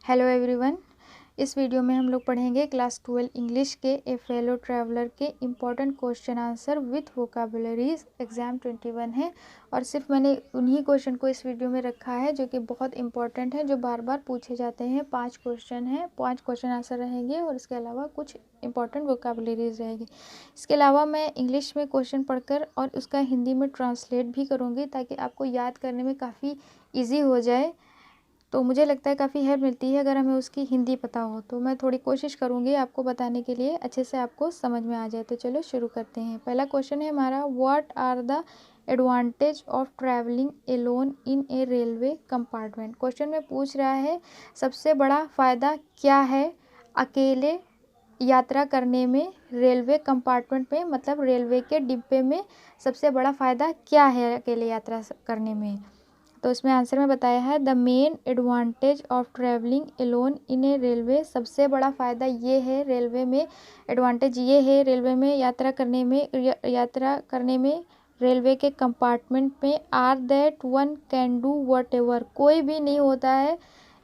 Hello everyone. इस video में हम लोग पढ़ेंगे क्लास 12 इंग्लिश के ए फेलो ट्रैवलर के important question answer with vocabularies. Exam 21 है और सिर्फ मैंने उन्हीं क्वेश्चन को इस वीडियो में रखा है जो कि बहुत इंपॉर्टेंट है, जो बार बार पूछे जाते हैं। 5 क्वेश्चन हैं, 5 क्वेश्चन आंसर रहेंगे और इसके अलावा कुछ इंपॉर्टेंट वोकाबुलरीज रहेगी। इसके अलावा मैं इंग्लिश में क्वेश्चन पढ़कर और उसका हिंदी में ट्रांसलेट भी करूँगी ताकि आपको याद करने में काफ़ी ईजी हो जाए। तो मुझे लगता है काफ़ी हेल्प मिलती है अगर हमें उसकी हिंदी पता हो। तो मैं थोड़ी कोशिश करूँगी आपको बताने के लिए, अच्छे से आपको समझ में आ जाए। तो चलो शुरू करते हैं। पहला क्वेश्चन है हमारा, what are the advantage of travelling alone in a railway compartment. Question में पूछ रहा है सबसे बड़ा फ़ायदा क्या है अकेले यात्रा करने में रेलवे कंपार्टमेंट में, मतलब रेलवे के डिब्बे में सबसे बड़ा फ़ायदा क्या है अकेले यात्रा करने में। तो इसमें आंसर में बताया है the main advantage of travelling alone in a railway. सबसे बड़ा फ़ायदा ये है रेलवे में, एडवांटेज ये है रेलवे में यात्रा करने में रेलवे के कंपार्टमेंट में, are that one can do whatever. कोई भी नहीं होता है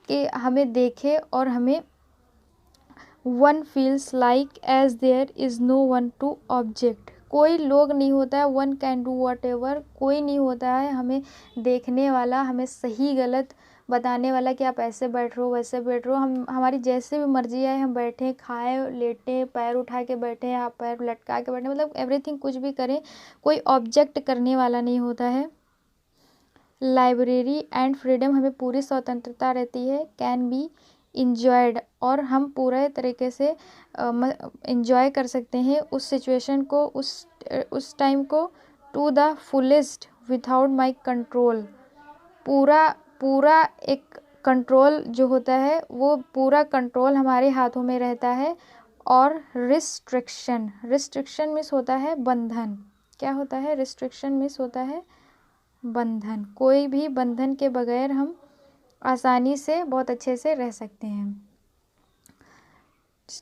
कि हमें देखे और हमें one feels like as there is no one to object. कोई लोग नहीं होता है, one can do whatever, कोई नहीं होता है हमें देखने वाला, हमें सही गलत बताने वाला कि आप ऐसे बैठ रहो वैसे बैठ रहो। हम हमारी जैसे भी मर्जी आए हम बैठें, खाएं, लेटें, पैर उठा के बैठें, आप पैर लटका के बैठें, मतलब एवरीथिंग कुछ भी करें, कोई ऑब्जेक्ट करने वाला नहीं होता है। लाइब्रेरी एंड फ्रीडम, हमें पूरी स्वतंत्रता रहती है। कैन बी इंजॉयड, और हम पूरे तरीके से इंजॉय कर सकते हैं उस सिचुएशन को, उस टाइम को। To the fullest without my control, पूरा एक कंट्रोल जो होता है वो पूरा कंट्रोल हमारे हाथों में रहता है। और रिस्ट्रिक्शन मिस होता है बंधन। क्या होता है? रिस्ट्रिक्शन मिस होता है बंधन। कोई भी बंधन के बगैर हम आसानी से बहुत अच्छे से रह सकते हैं।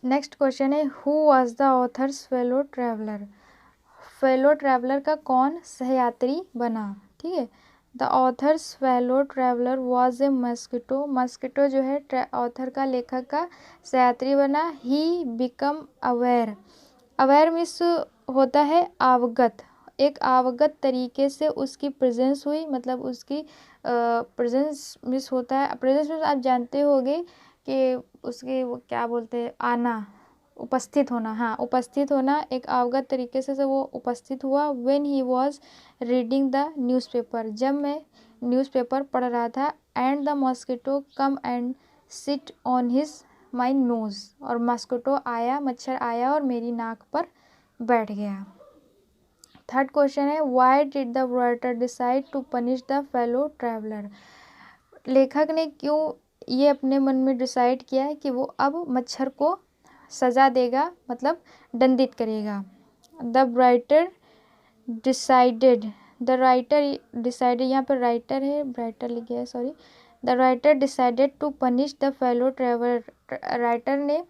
नेक्स्ट क्वेश्चन है, who was the author's fellow traveller. Fellow traveller का कौन सहयात्री बना? ठीक है, the author's fellow traveller was a mosquito. Mosquito जो है ऑथर का, लेखक का सहयात्री बना। He become aware. Aware means होता है अवगत, एक अवगत तरीके से उसकी प्रेजेंस हुई, मतलब उसकी प्रेजेंस मिस होता है। प्रेजेंस मिस आप जानते होंगे कि उसके वो क्या बोलते हैं, आना, उपस्थित होना। हाँ, उपस्थित होना, एक अवगत तरीके से वो उपस्थित हुआ। When he was reading the newspaper, जब मैं न्यूज़पेपर पढ़ रहा था। And the mosquito come and sit on his my nose, और मॉस्किटो आया, मच्छर आया और मेरी नाक पर बैठ गया। थर्ड क्वेश्चन है, why did the writer decide to punish the fellow traveller. लेखक ने क्यों ये अपने मन में डिसाइड किया है कि वो अब मच्छर को सज़ा देगा, मतलब दंडित करेगा। द राइटर डिसाइडेड, यहाँ पर राइटर है, राइटर लिख गया है, sorry. The writer decided to punish the fellow traveller. Writer ने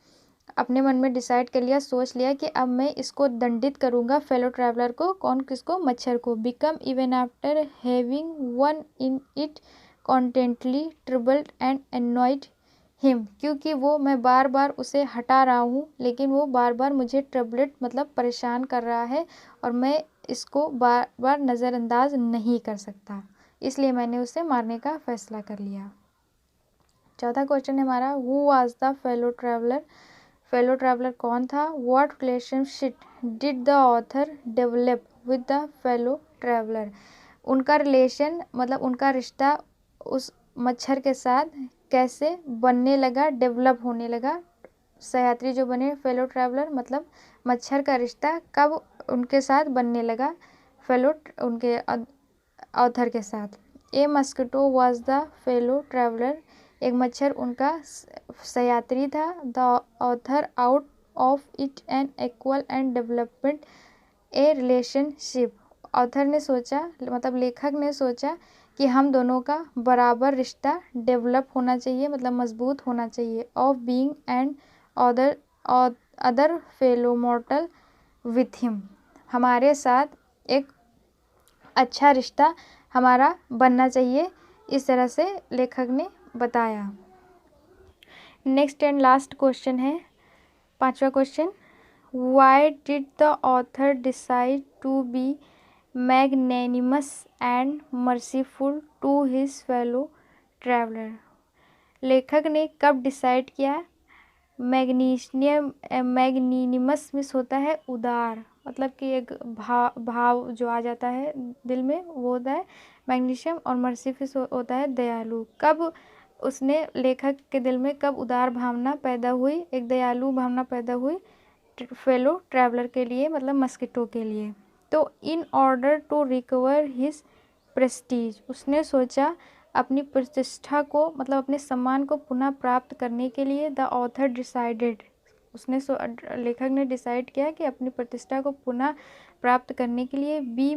अपने मन में डिसाइड कर लिया, सोच लिया कि अब मैं इसको दंडित करूँगा, फेलो ट्रैवलर को। कौन? किसको? मच्छर को। Become even after having one in it constantly troubled and annoyed him, क्योंकि वो, मैं बार बार उसे हटा रहा हूँ लेकिन वो बार बार मुझे ट्रिबल्ड मतलब परेशान कर रहा है और मैं इसको बार बार नज़रअंदाज नहीं कर सकता, इसलिए मैंने उसे मारने का फैसला कर लिया। चौथा क्वेश्चन है हमारा, who was the fellow traveller. Fellow traveller कौन था? What relationship did the author develop with the fellow traveller. उनका रिलेशन, मतलब उनका रिश्ता उस मच्छर के साथ कैसे बनने लगा, डेवलप होने लगा। सहयात्री जो बने फेलो ट्रैवलर, मतलब मच्छर का रिश्ता कब उनके साथ बनने लगा, उनके ऑथर के साथ। A mosquito was the fellow traveller, एक मच्छर उनका सहयात्री था। The author out of it an equal and development a relationship. Author ने सोचा, मतलब लेखक ने सोचा कि हम दोनों का बराबर रिश्ता डेवलप होना चाहिए, मतलब मजबूत होना चाहिए। Of being and other fellow मॉर्टल with him, हमारे साथ एक अच्छा रिश्ता हमारा बनना चाहिए, इस तरह से लेखक ने बताया। नेक्स्ट एंड लास्ट क्वेश्चन है, 5वां question, why did the author decide to be magnanimous and merciful to his fellow traveller. लेखक ने कब डिसाइड किया? मैग्नीनिमस मीन्स होता है उदार, मतलब कि एक भाव जो आ जाता है दिल में वो होता है मैग्नीशियम, और मर्सीफुल होता है दयालु। कब उसने, लेखक के दिल में कब उदार भावना पैदा हुई, एक दयालु भावना पैदा हुई फेलो ट्रैवलर के लिए, मतलब मस्किटो के लिए। तो in order to recover his prestige, उसने सोचा अपनी प्रतिष्ठा को, मतलब अपने सम्मान को पुनः प्राप्त करने के लिए, द ऑथर डिसाइडेड, उसने लेखक ने डिसाइड किया कि अपनी प्रतिष्ठा को पुनः प्राप्त करने के लिए बी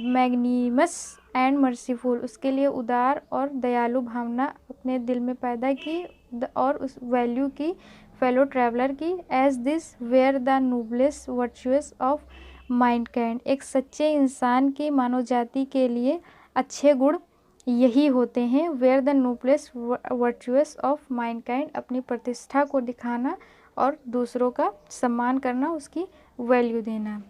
मैग्नीमस एंड मर्सीफुल, उसके लिए उदार और दयालु भावना अपने दिल में पैदा की और उस वैल्यू की फेलो ट्रैवलर की, as this were the noblest virtues of mankind, एक सच्चे इंसान की मानव जाति के लिए अच्छे गुण यही होते हैं, were the noblest virtues of mankind, अपनी प्रतिष्ठा को दिखाना और दूसरों का सम्मान करना, उसकी वैल्यू देना।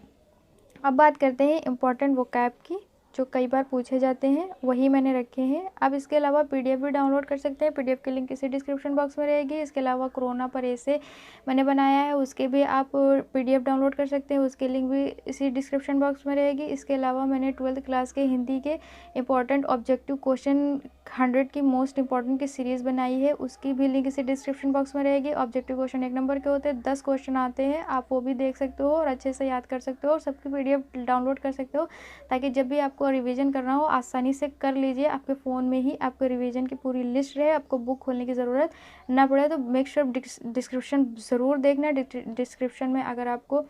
अब बात करते हैं इम्पॉर्टेंट वोकैब की, जो कई बार पूछे जाते हैं, वही मैंने रखे हैं। अब इसके अलावा पीडीएफ भी डाउनलोड कर सकते हैं, पीडीएफ की लिंक इसी डिस्क्रिप्शन बॉक्स में रहेगी। इसके अलावा कोरोना पर ऐसे मैंने बनाया है, उसके भी आप पीडीएफ डाउनलोड कर सकते हैं, उसकी लिंक भी इसी डिस्क्रिप्शन बॉक्स में रहेगी। इसके अलावा मैंने 12th क्लास के हिंदी के इंपॉर्टेंट ऑब्जेक्टिव क्वेश्चन 100 की मोस्ट इंपॉर्टेंट की सीरीज़ बनाई है, उसकी भी लिंक इसी डिस्क्रिप्शन बॉक्स में रहेगी। ऑब्जेक्टिव क्वेश्चन 1 नंबर के होते हैं, 10 क्वेश्चन आते हैं, आप वो भी देख सकते हो और अच्छे से याद कर सकते हो और सबकी पीडीएफ डाउनलोड कर सकते हो, ताकि जब भी आपको रिवीजन करना हो आसानी से कर लीजिए। आपके फ़ोन में ही आपको रिवीजन की पूरी लिस्ट रहे, आपको बुक खोलने की ज़रूरत ना पड़े। तो मेक श्योर डिस्क्रिप्शन ज़रूर देखना, डिस्क्रिप्शन में अगर आपको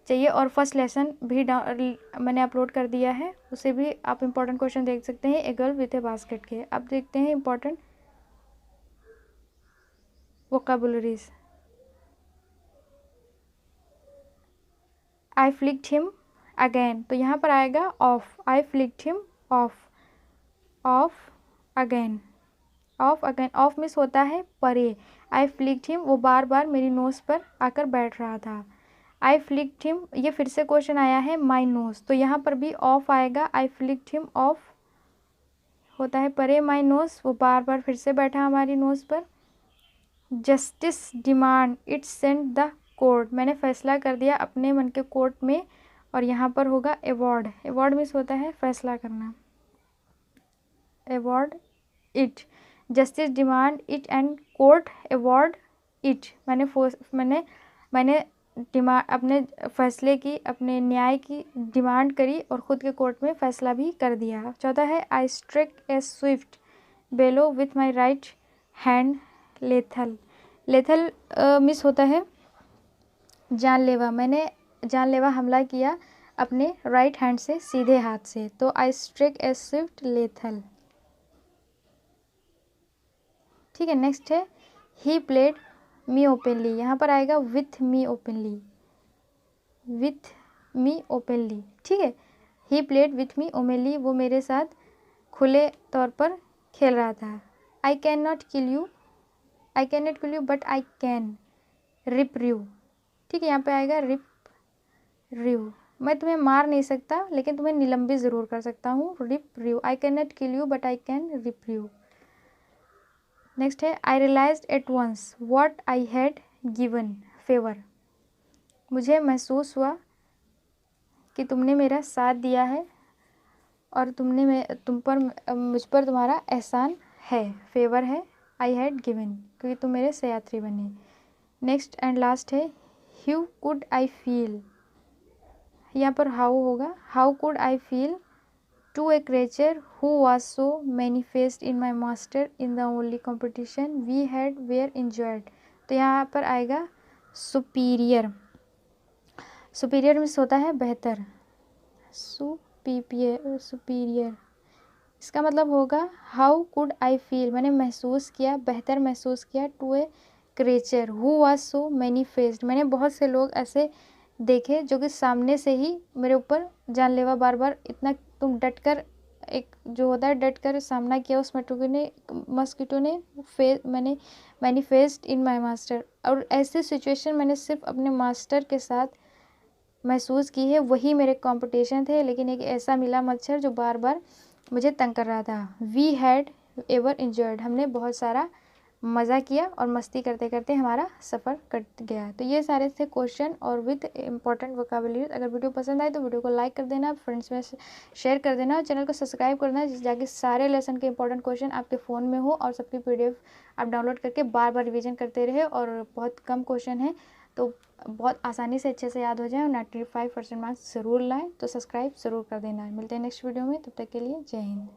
चाहिए, और फर्स्ट लेसन भी मैंने अपलोड कर दिया है, उसे भी आप इंपॉर्टेंट क्वेश्चन देख सकते हैं, a girl with A basket के। अब देखते हैं इंपॉर्टेंट वोकैबुलरीज। आई फ्लिक्ड हिम अगेन, तो यहाँ पर आएगा of, I flicked him of, of again, of again, of miss होता है परे, आई फ्लिक्ड हिम वो बार बार मेरी नोज़ पर आकर बैठ रहा था। आई फ्लिक्ड हिम, ये फिर से क्वेश्चन आया है माई नोज़, तो यहाँ पर भी ऑफ आएगा, आई फ्लिक्ड हिम ऑफ होता है परे, माई नोज़ वो बार बार फिर से बैठा हमारी नोज़ पर। Justice demand it sent the court, मैंने फैसला कर दिया अपने मन के कोर्ट में, और यहाँ पर होगा अवॉर्ड, अवॉर्ड मीन्स होता है फैसला करना, award it, justice demand it and court award it, मैंने डिमांड अपने फैसले की, अपने न्याय की डिमांड करी और ख़ुद के कोर्ट में फ़ैसला भी कर दिया। चौथा है I struck a swift blow with my right hand lethal, lethal means होता है जानलेवा, मैंने जानलेवा हमला किया अपने राइट हैंड से, सीधे हाथ से, तो आई स्ट्रिक ए स्विफ्ट लेथल। ठीक है, नेक्स्ट है ही प्लेड मी ओपनली, यहाँ पर आएगा with me openly, with me openly. ठीक है, he played with me openly, वो मेरे साथ खुले तौर पर खेल रहा था। I can not kill you, I can not kill you but I can rip you. ठीक है, यहाँ पे आएगा रिप यू, मैं तुम्हें मार नहीं सकता लेकिन तुम्हें निलंबित ज़रूर कर सकता हूँ, rip you, I can not kill you but I can rip you. Next है I realised at once what I had given favour, मुझे महसूस हुआ कि तुमने मेरा साथ दिया है और मुझ पर तुम्हारा एहसान है, फेवर है, आई हैड गिवन क्योंकि तुम मेरे सहयात्री बने। नेक्स्ट एंड लास्ट है हाउ कुड आई फील, यहाँ पर हाउ होगा, how could I feel to a creature who was so manifest in my master in the only competition we had where enjoyed, तो यहाँ पर आएगा सुपीरियर, सुपीरियर मीन्स होता है बेहतर, सुपीरियर, इसका मतलब होगा हाउ कुड आई फील, मैंने महसूस किया, बेहतर महसूस किया, to a creature who was so manifest, मैंने बहुत से लोग ऐसे देखे जो कि सामने से ही मेरे ऊपर जानलेवा बार बार इतना तुम डट कर एक जो होता है डट कर सामना किया उस मस्किटो ने मैनिफेस्ट इन माई मास्टर। और ऐसी सिचुएशन मैंने सिर्फ अपने मास्टर के साथ महसूस की है, वही मेरे कंपटीशन थे, लेकिन एक ऐसा मिला मच्छर जो बार बार मुझे तंग कर रहा था। वी हैड एवर इंजॉयड, हमने बहुत सारा मज़ा किया और मस्ती करते करते हमारा सफ़र कट गया। तो ये सारे थे क्वेश्चन और विद इंपॉर्टेंट वोकैबुलरी। अगर वीडियो पसंद आए तो वीडियो को लाइक कर देना, फ्रेंड्स में शेयर कर देना, चैनल को सब्सक्राइब करना, जाके सारे लेसन के इंपॉर्टेंट क्वेश्चन आपके फ़ोन में हो और सबकी PDF आप डाउनलोड करके बार बार रिविजन करते रहे। और बहुत कम क्वेश्चन है तो बहुत आसानी से अच्छे से याद हो जाए और 95% मार्क्स ज़रूर लाएँ। तो सब्सक्राइब ज़रूर कर देना। मिलते हैं नेक्स्ट वीडियो में, तब तक के लिए जय हिंद।